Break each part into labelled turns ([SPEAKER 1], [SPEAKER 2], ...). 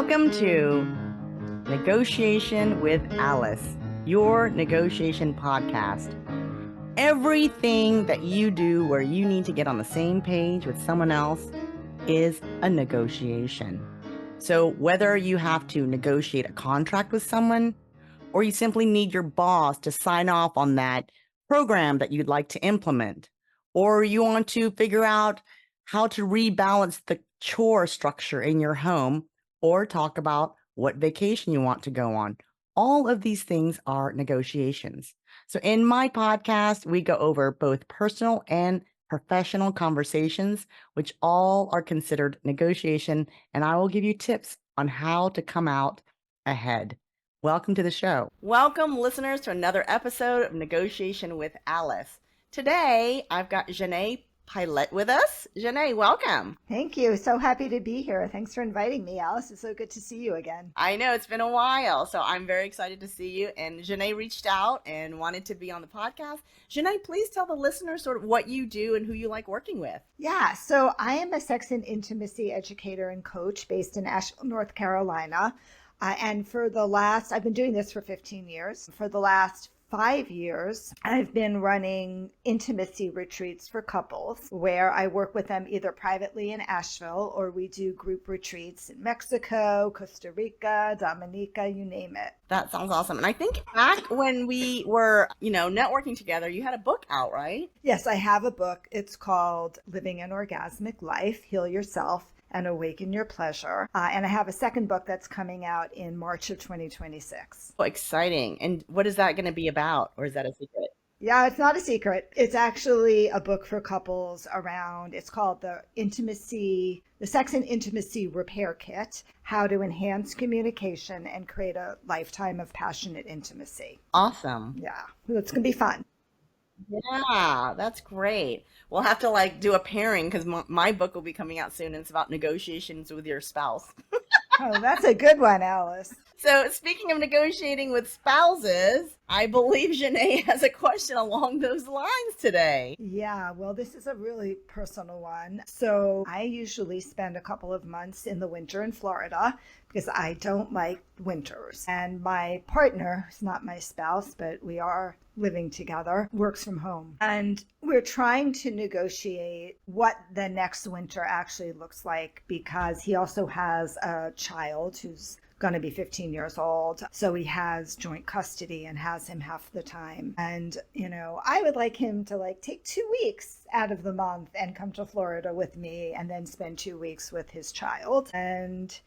[SPEAKER 1] Welcome to Negotiation with Alice, your negotiation podcast. Everything that you do where you need to get on the same page with someone else is a negotiation. So whether you have to negotiate a contract with someone, or you simply need your boss to sign off on that program that you'd like to implement, or you want to figure out how to rebalance the chore structure in your home, or talk about what vacation you want to go on. All of these things are negotiations. So in my podcast, we go over both personal and professional conversations, which all are considered negotiation, and I will give you tips on how to come out ahead. Welcome to the show. Welcome, listeners, to another episode of Negotiation with Alice. Today, I've got Xanet Pailet with us. Xanet, welcome.
[SPEAKER 2] Thank you. So happy to be here. Thanks for inviting me, Alice. It's so good to see you again.
[SPEAKER 1] I know it's been a while, so I'm very excited to see you. And Xanet reached out and wanted to be on the podcast. Xanet, please tell the listeners sort of what you do and who you like working with.
[SPEAKER 2] Yeah, so I am a sex and intimacy educator and coach based in Asheville, North Carolina. And I've been doing this for 15 years. For the last 5 years, I've been running intimacy retreats for couples where I work with them either privately in Asheville or we do group retreats in Mexico, Costa Rica, Dominica, you name it.
[SPEAKER 1] That sounds awesome. And I think back when we were, networking together, you had a book out, right?
[SPEAKER 2] Yes, I have a book. It's called Living an Orgasmic Life, Heal Yourself and Awaken Your Pleasure. And I have a second book that's coming out in March of 2026.
[SPEAKER 1] Oh, exciting. And what is that going to be about? Or is that a secret?
[SPEAKER 2] Yeah, it's not a secret. It's actually a book for couples it's called the Sex and Intimacy Repair Kit, How to Enhance Communication and Create a Lifetime of Passionate Intimacy.
[SPEAKER 1] Awesome.
[SPEAKER 2] Yeah, it's going to be fun.
[SPEAKER 1] Yeah, that's great. We'll have to do a pairing because my book will be coming out soon and it's about negotiations with your spouse.
[SPEAKER 2] Oh, that's a good one, Alice.
[SPEAKER 1] So speaking of negotiating with spouses, I believe Xanet has a question along those lines today.
[SPEAKER 2] Yeah, well, this is a really personal one. So I usually spend a couple of months in the winter in Florida because I don't like winters. And my partner, who's not my spouse, but we are living together, works from home. And we're trying to negotiate what the next winter actually looks like because he also has a child who's going to be 15 years old. So he has joint custody and has him half the time. And, I would like him to take 2 weeks out of the month and come to Florida with me and then spend 2 weeks with his child. And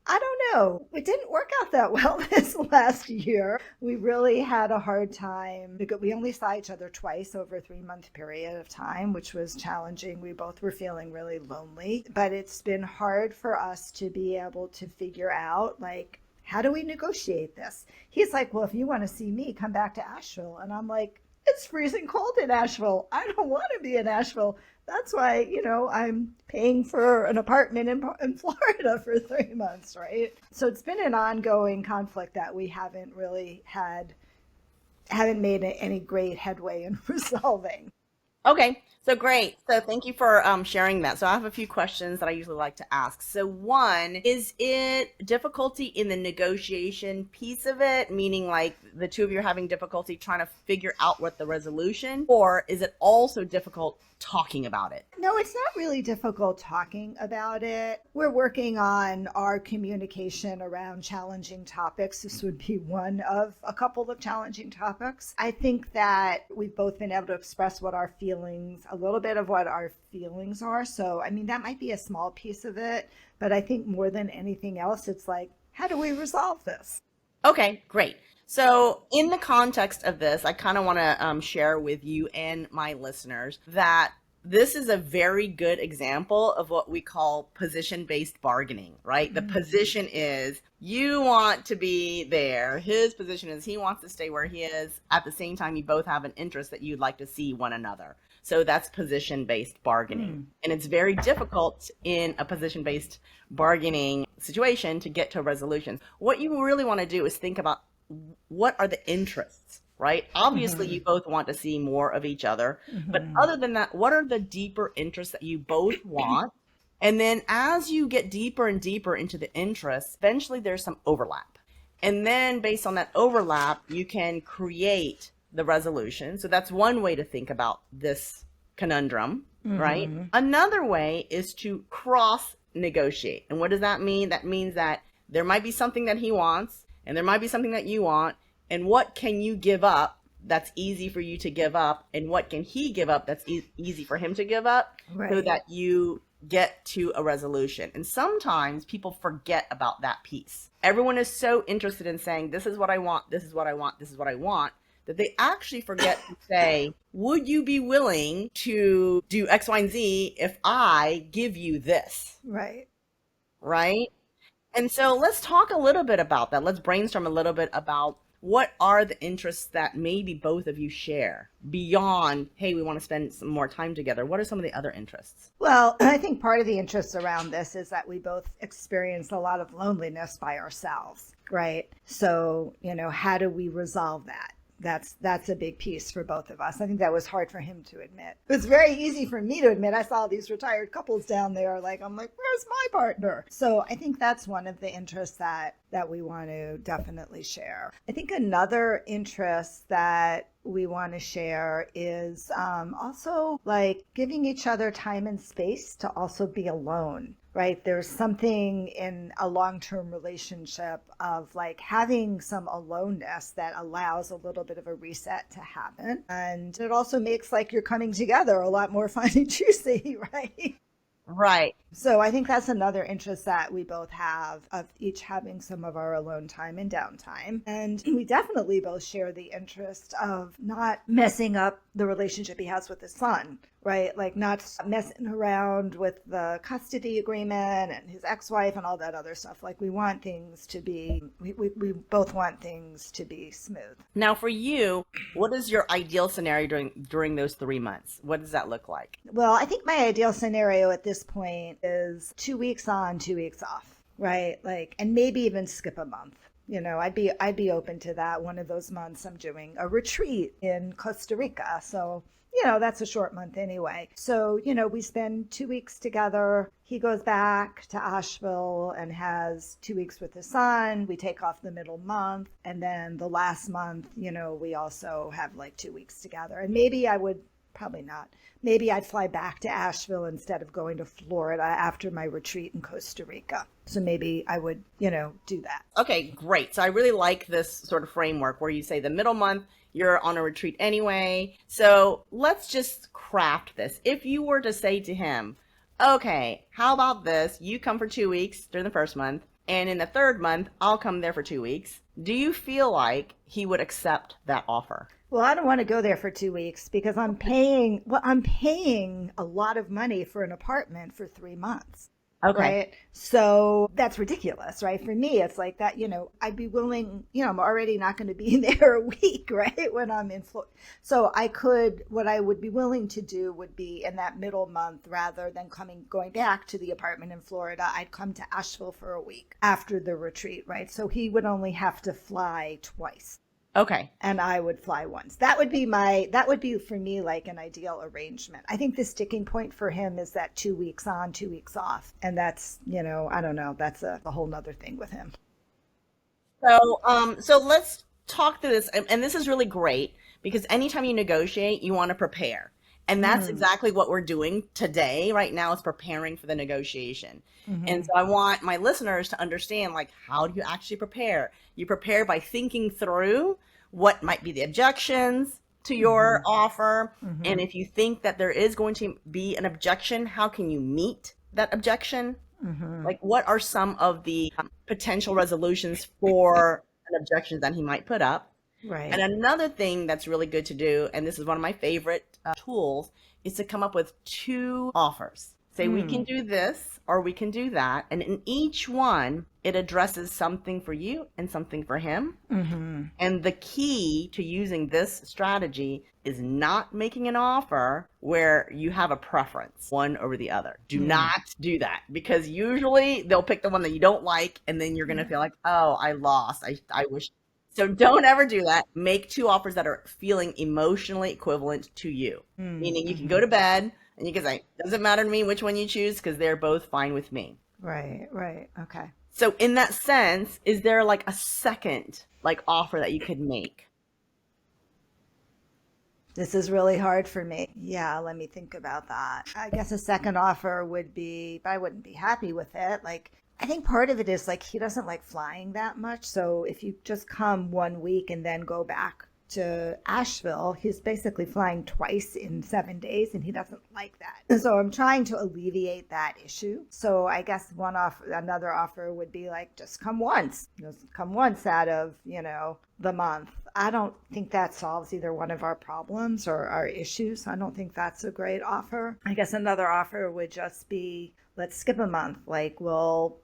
[SPEAKER 2] I don't know. It didn't work out that well this last year. We really had a hard time because we only saw each other twice over a 3-month period of time, which was challenging. We both were feeling really lonely, but it's been hard for us to be able to figure out, how do we negotiate this? He's like, well, if you want to see me, come back to Asheville. And I'm like, it's freezing cold in Asheville. I don't want to be in Asheville. That's why, I'm paying for an apartment in Florida for 3 months, right? So it's been an ongoing conflict that we haven't made any great headway in resolving.
[SPEAKER 1] Okay, so great. So thank you for sharing that. So I have a few questions that I usually like to ask. So one, is it difficulty in the negotiation piece of it, meaning the two of you are having difficulty trying to figure out what the resolution, or is it also difficult talking about it?
[SPEAKER 2] No, it's not really difficult talking about it. We're working on our communication around challenging topics. This would be one of a couple of challenging topics. I think that we've both been able to express a little bit of what our feelings are. So, that might be a small piece of it, but I think more than anything else, it's how do we resolve this?
[SPEAKER 1] Okay, great. So in the context of this, I kind of want to share with you and my listeners that this is a very good example of what we call position-based bargaining, right? Mm-hmm. The position is you want to be there. His position is he wants to stay where he is. At the same time, you both have an interest that you'd like to see one another. So that's position-based bargaining. Mm. And it's very difficult in a position-based bargaining situation to get to a resolution. What you really want to do is think about what are the interests, right? Obviously, you both want to see more of each other. But other than that, what are the deeper interests that you both want? And then as you get deeper and deeper into the interests, eventually there's some overlap. And then based on that overlap, you can create the resolution. So that's one way to think about this conundrum, right? Another way is to cross negotiate. And what does that mean? That means that there might be something that he wants and there might be something that you want. And what can you give up that's easy for you to give up? And what can he give up that's easy for him to give up, so that you get to a resolution? And sometimes people forget about that piece. Everyone is so interested in saying, this is what I want, this is what I want, this is what I want, that they actually forget to say, would you be willing to do X, Y, and Z if I give you this?
[SPEAKER 2] Right.
[SPEAKER 1] Right? And so let's talk a little bit about that. Let's brainstorm a little bit about what are the interests that maybe both of you share beyond, hey, we want to spend some more time together. What are some of the other interests?
[SPEAKER 2] Well, I think part of the interest around this is that we both experience a lot of loneliness by ourselves, right? So, how do we resolve that? That's a big piece for both of us. I think that was hard for him to admit. It was very easy for me to admit. I saw these retired couples down there. I'm like, where's my partner? So I think that's one of the interests that we want to definitely share. I think another interest that we want to share is also like giving each other time and space to also be alone. Right? There's something in a long-term relationship of like having some aloneness that allows a little bit of a reset to happen. And it also makes like your coming together a lot more fun and juicy, right?
[SPEAKER 1] Right.
[SPEAKER 2] So I think that's another interest that we both have, of each having some of our alone time and downtime. And we definitely both share the interest of not messing up the relationship he has with his son, right? Like not messing around with the custody agreement and his ex-wife and all that other stuff. Like we want things to be, we both want things to be smooth.
[SPEAKER 1] Now for you, what is your ideal scenario during those 3 months? What does that look like?
[SPEAKER 2] Well, I think my ideal scenario at this point is 2 weeks on, 2 weeks off, right? Like, and maybe even skip a month. I'd be open to that. One of those months I'm doing a retreat in Costa Rica. So, that's a short month anyway. So, we spend 2 weeks together. He goes back to Asheville and has 2 weeks with his son. We take off the middle month. And then the last month, we also have like 2 weeks together. And maybe I would, probably not. Maybe I'd fly back to Asheville instead of going to Florida after my retreat in Costa Rica. So maybe I would, do that.
[SPEAKER 1] Okay, great. So I really like this sort of framework where you say the middle month, you're on a retreat anyway. So let's just craft this. If you were to say to him, okay, how about this? You come for 2 weeks during the first month, and in the third month, I'll come there for 2 weeks. Do you feel like he would accept that offer?
[SPEAKER 2] Well, I don't want to go there for 2 weeks because I'm paying a lot of money for an apartment for 3 months.
[SPEAKER 1] Okay.
[SPEAKER 2] Right. So that's ridiculous, right? For me, it's like that, I'd be willing, I'm already not going to be there a week, right? When I'm in Florida. So what I would be willing to do would be in that middle month, rather than going back to the apartment in Florida, I'd come to Asheville for a week after the retreat, right? So he would only have to fly twice.
[SPEAKER 1] Okay.
[SPEAKER 2] And I would fly once. That would be for me like an ideal arrangement. I think the sticking point for him is that 2 weeks on, 2 weeks off. And that's, I don't know, that's a whole nother thing with him.
[SPEAKER 1] So let's talk through this. And this is really great because anytime you negotiate, you want to prepare. And that's exactly what we're doing today. Right now is preparing for the negotiation. And so I want my listeners to understand, like, how do you actually prepare? You prepare by thinking through what might be the objections to your offer. And if you think that there is going to be an objection, how can you meet that objection? Like, what are some of the potential resolutions for an objection that he might put up?
[SPEAKER 2] Right.
[SPEAKER 1] And another thing that's really good to do, and this is one of my favorite tools, is to come up with 2 offers. Say, we can do this or we can do that. And in each one, it addresses something for you and something for him. And the key to using this strategy is not making an offer where you have a preference one over the other. Do not do that, because usually they'll pick the one that you don't like. And then you're going to feel like, oh, I lost. I wish. So don't ever do that. Make 2 offers that are feeling emotionally equivalent to you. Meaning you can go to bed And you can say, doesn't matter to me which one you choose because they're both fine with me.
[SPEAKER 2] Right, right. Okay.
[SPEAKER 1] So in that sense, is there like a second like offer that you could make?
[SPEAKER 2] This is really hard for me. Yeah, let me think about that. I guess a second offer would be, but I wouldn't be happy with it. Like, I think part of it is like he doesn't like flying that much. So if you just come 1 week and then go back to Asheville, he's basically flying twice in 7 days and he doesn't like that. And so I'm trying to alleviate that issue. So I guess another offer would be like, just come once. Just come once out of, the month. I don't think that solves either one of our problems or our issues. I don't think that's a great offer. I guess another offer would just be, let's skip a month. Like we'll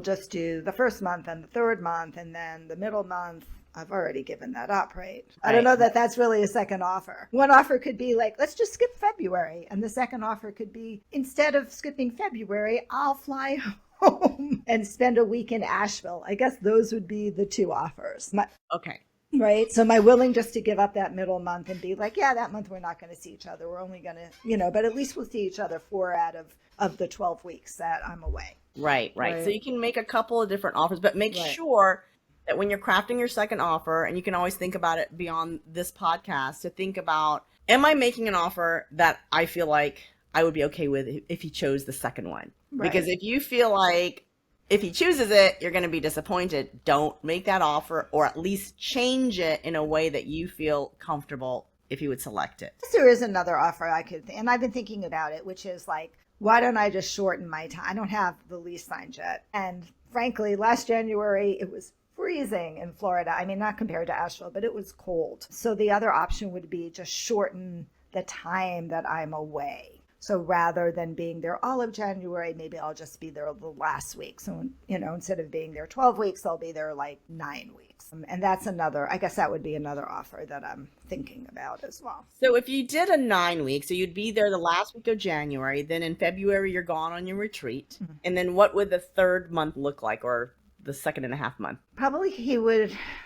[SPEAKER 2] just do the first month and the third month and then the middle month. I've already given that up, right? I don't know that that's really a second offer. One offer could be like, let's just skip February. And the second offer could be, instead of skipping February, I'll fly home and spend a week in Asheville. I guess those would be the two offers.
[SPEAKER 1] Okay.
[SPEAKER 2] Right. So am I willing just to give up that middle month and be like, yeah, that month we're not going to see each other. We're only going to, but at least we'll see each other 4 out of the 12 weeks that I'm away.
[SPEAKER 1] Right. So you can make a couple of different offers, but make sure that when you're crafting your second offer, and you can always think about it beyond this podcast, to think about, am I making an offer that I feel like I would be okay with if he chose the second one? Right. Because if you feel like if he chooses it, you're going to be disappointed, don't make that offer, or at least change it in a way that you feel comfortable if he would select it.
[SPEAKER 2] There is another offer I could, and I've been thinking about it, which is like, why don't I just shorten my time? I don't have the lease signed yet. And frankly, last January, it was freezing in Florida. I mean, not compared to Asheville, but it was cold. So the other option would be just shorten the time that I'm away. So rather than being there all of January, maybe I'll just be there the last week. So, instead of being there 12 weeks, I'll be there like 9 weeks. And that's I guess that would be another offer that I'm thinking about as well.
[SPEAKER 1] So if you did a 9 week, so you'd be there the last week of January, then in February, you're gone on your retreat. Mm-hmm. And then what would the third month look like, or the 2.5 month?
[SPEAKER 2] Probably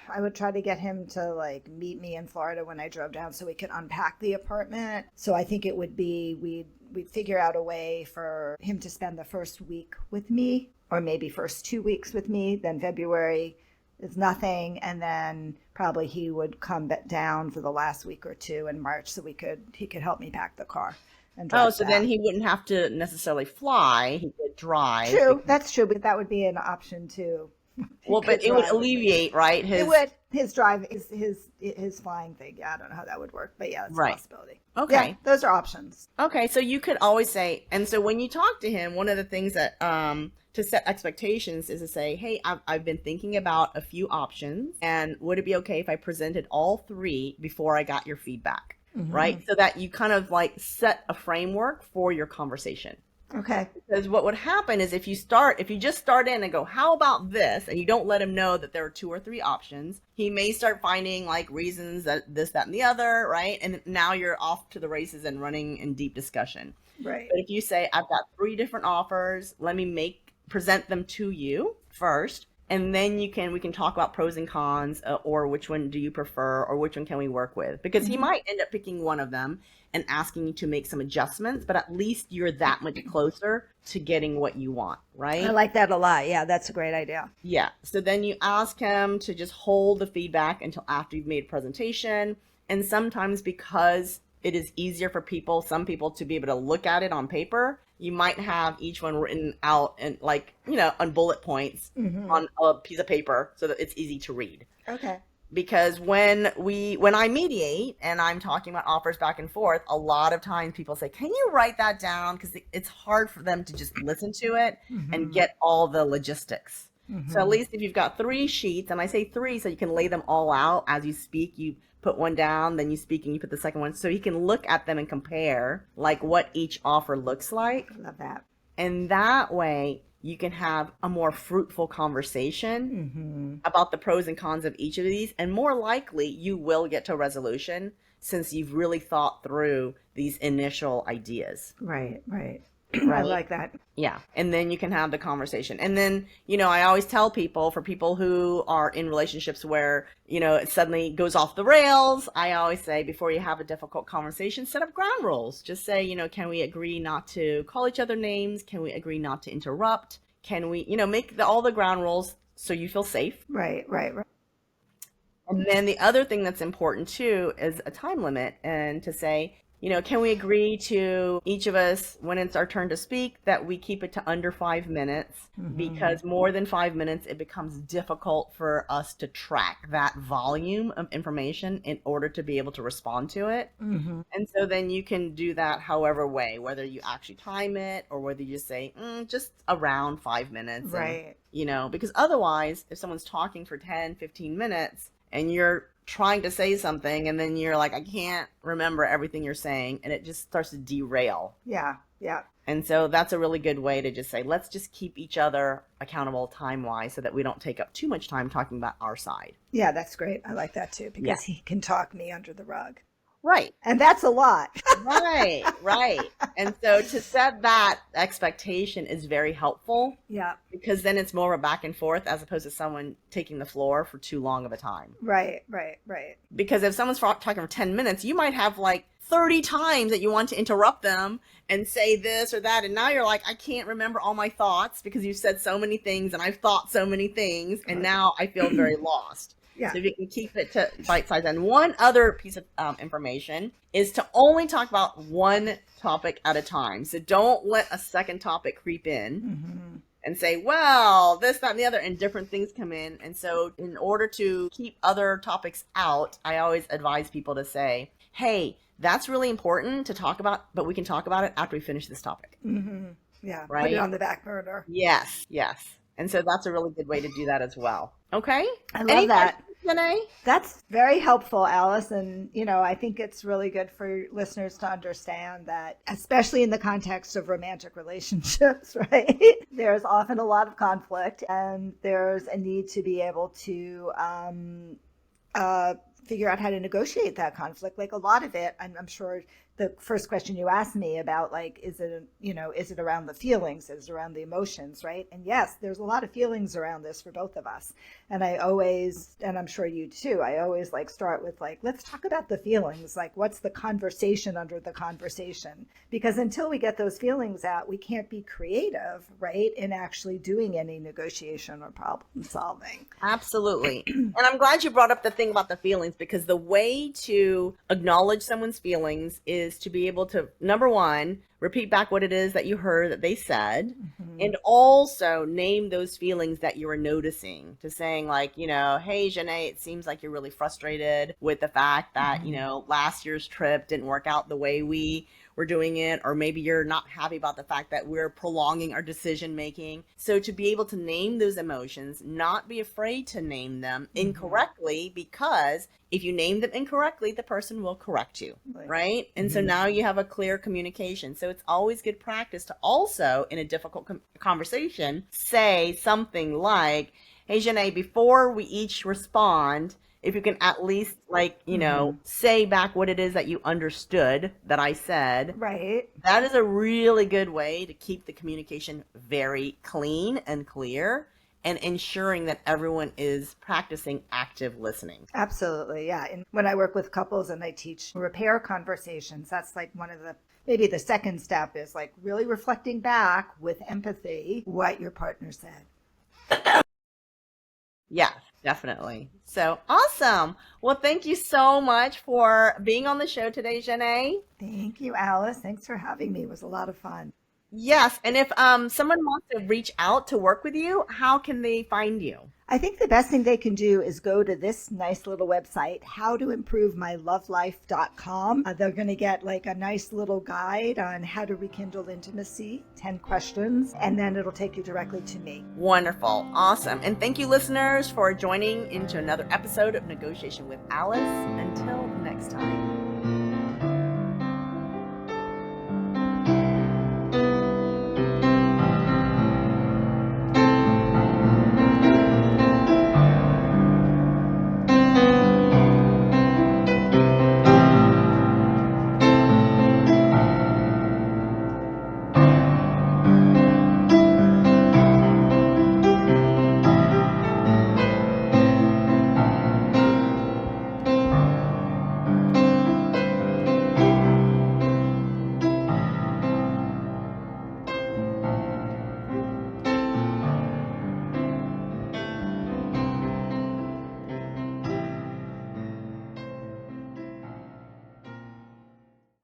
[SPEAKER 2] I would try to get him to like meet me in Florida when I drove down so we could unpack the apartment. So I think it would be, we'd figure out a way for him to spend the first week with me, or maybe first 2 weeks with me. Then February is nothing. And then probably he would come down for the last week or two in March so he could help me pack the car.
[SPEAKER 1] So then he wouldn't have to necessarily fly. He could drive.
[SPEAKER 2] True, that's true, but that would be an option too.
[SPEAKER 1] Well, but it would alleviate, right?
[SPEAKER 2] His drive, his flying thing. Yeah, I don't know how that would work, but yeah, it's a possibility.
[SPEAKER 1] Okay.
[SPEAKER 2] Yeah, those are options.
[SPEAKER 1] Okay, so you could always say, and so when you talk to him, one of the things that to set expectations is to say, hey, I've been thinking about a few options, and would it be okay if I presented all 3 before I got your feedback? Mm-hmm. Right? So that you kind of like set a framework for your conversation.
[SPEAKER 2] Okay.
[SPEAKER 1] Because what would happen is if you just start in and go, how about this? And you don't let him know that there are 2 or 3 options, he may start finding like reasons that this, that, and the other, right? And now you're off to the races and running in deep discussion.
[SPEAKER 2] Right.
[SPEAKER 1] But if you say, I've got 3 different offers, let me present them to you first. And then we can talk about pros and cons, or which one do you prefer, or which one can we work with? Because he might end up picking one of them and asking you to make some adjustments, but at least you're that much closer to getting what you want, right?
[SPEAKER 2] I like that a lot. Yeah, that's a great idea.
[SPEAKER 1] Yeah. So then you ask him to just hold the feedback until after you've made a presentation. And sometimes because it is easier for some people to be able to look at it on paper, you might have each one written out and on bullet points on a piece of paper so that it's easy to read.
[SPEAKER 2] Okay.
[SPEAKER 1] Because when I mediate and I'm talking about offers back and forth, a lot of times people say, can you write that down? Because it's hard for them to just listen to it and get all the logistics. Mm-hmm. So at least if you've got 3 sheets, and I say 3 so you can lay them all out as you speak, you put one down, then you speak and you put the second one, so you can look at them and compare like what each offer looks like.
[SPEAKER 2] I love that.
[SPEAKER 1] And that way you can have a more fruitful conversation about the pros and cons of each of these. And more likely you will get to a resolution since you've really thought through these initial ideas.
[SPEAKER 2] Right. I
[SPEAKER 1] right?
[SPEAKER 2] like that.
[SPEAKER 1] Yeah. And then you can have the conversation. And then, I always tell people, for people who are in relationships where, it suddenly goes off the rails, I always say, before you have a difficult conversation, set up ground rules. Just say, can we agree not to call each other names? Can we agree not to interrupt? Can we, make all the ground rules so you feel safe?
[SPEAKER 2] Right.
[SPEAKER 1] And then the other thing that's important too is a time limit, and to say, can we agree to each of us, when it's our turn to speak, that we keep it to under 5 minutes, because more than 5 minutes, it becomes difficult for us to track that volume of information in order to be able to respond to it. And so then you can do that however way, whether you actually time it or whether you say, just around 5 minutes.
[SPEAKER 2] Right.
[SPEAKER 1] And, because otherwise, if someone's talking for 10, 15 minutes and you're trying to say something and then you're like, I can't remember everything you're saying, and it just starts to derail.
[SPEAKER 2] Yeah.
[SPEAKER 1] And so that's a really good way to just say, let's just keep each other accountable time-wise so that we don't take up too much time talking about our side.
[SPEAKER 2] Yeah, that's great. I like that too, because he can talk me under the rug.
[SPEAKER 1] Right.
[SPEAKER 2] And that's a lot.
[SPEAKER 1] Right. And so to set that expectation is very helpful.
[SPEAKER 2] Yeah.
[SPEAKER 1] Because then it's more of a back and forth as opposed to someone taking the floor for too long of a time.
[SPEAKER 2] Right.
[SPEAKER 1] Because if someone's talking for 10 minutes, you might have like 30 times that you want to interrupt them and say this or that. And now you're like, I can't remember all my thoughts because you've said so many things and I've thought so many things. And now I feel very lost.
[SPEAKER 2] Yeah.
[SPEAKER 1] So if you can keep it to bite size. And one other piece of information is to only talk about one topic at a time. So don't let a second topic creep in and say, well, this, that, and the other, and different things come in. And so in order to keep other topics out, I always advise people to say, hey, that's really important to talk about, but we can talk about it after we finish this topic.
[SPEAKER 2] Yeah.
[SPEAKER 1] Right?
[SPEAKER 2] Put it on the back burner.
[SPEAKER 1] Yes. And so that's a really good way to do that as well. Okay?
[SPEAKER 2] I love that.
[SPEAKER 1] Renee?
[SPEAKER 2] That's very helpful, Alice. And, I think it's really good for listeners to understand that, especially in the context of romantic relationships, right? There's often a lot of conflict, and there's a need to be able to figure out how to negotiate that conflict. Like a lot of it, I'm sure the first question you asked me about, like, is it around the feelings? Is it around the emotions, right? And yes, there's a lot of feelings around this for both of us. And I always, and I'm sure you too, I always start with let's talk about the feelings. Like, what's the conversation under the conversation? Because until we get those feelings out, we can't be creative, right? In actually doing any negotiation or problem solving.
[SPEAKER 1] Absolutely. And I'm glad you brought up the thing about the feelings, because the way to acknowledge someone's feelings is to be able to, number one, repeat back what it is that you heard that they said, and also name those feelings that you were noticing, to saying like, hey, Xanet, it seems like you're really frustrated with the fact that, last year's trip didn't work out the way we were doing it, or maybe you're not happy about the fact that we're prolonging our decision making. So to be able to name those emotions, not be afraid to name them incorrectly, because if you name them incorrectly, the person will correct you, right? And so now you have a clear communication. So it's always good practice to also, in a difficult conversation, say something like, hey, Xanet, before we each respond, if you can at least say back what it is that you understood that I said.
[SPEAKER 2] Right.
[SPEAKER 1] That is a really good way to keep the communication very clean and clear, and ensuring that everyone is practicing active listening.
[SPEAKER 2] Absolutely. Yeah. And when I work with couples and I teach repair conversations, that's like one of maybe the second step is really reflecting back with empathy what your partner said.
[SPEAKER 1] Yeah, definitely. So awesome. Well, thank you so much for being on the show today, Xanet.
[SPEAKER 2] Thank you, Alice. Thanks for having me. It was a lot of fun.
[SPEAKER 1] Yes. And if someone wants to reach out to work with you, how can they find you?
[SPEAKER 2] I think the best thing they can do is go to this nice little website, howtoimprovemylovelife.com. They're going to get a nice little guide on how to rekindle intimacy, 10 questions, and then it'll take you directly to me.
[SPEAKER 1] Wonderful. Awesome. And thank you, listeners, for joining into another episode of Negotiation with Alice. Until next time.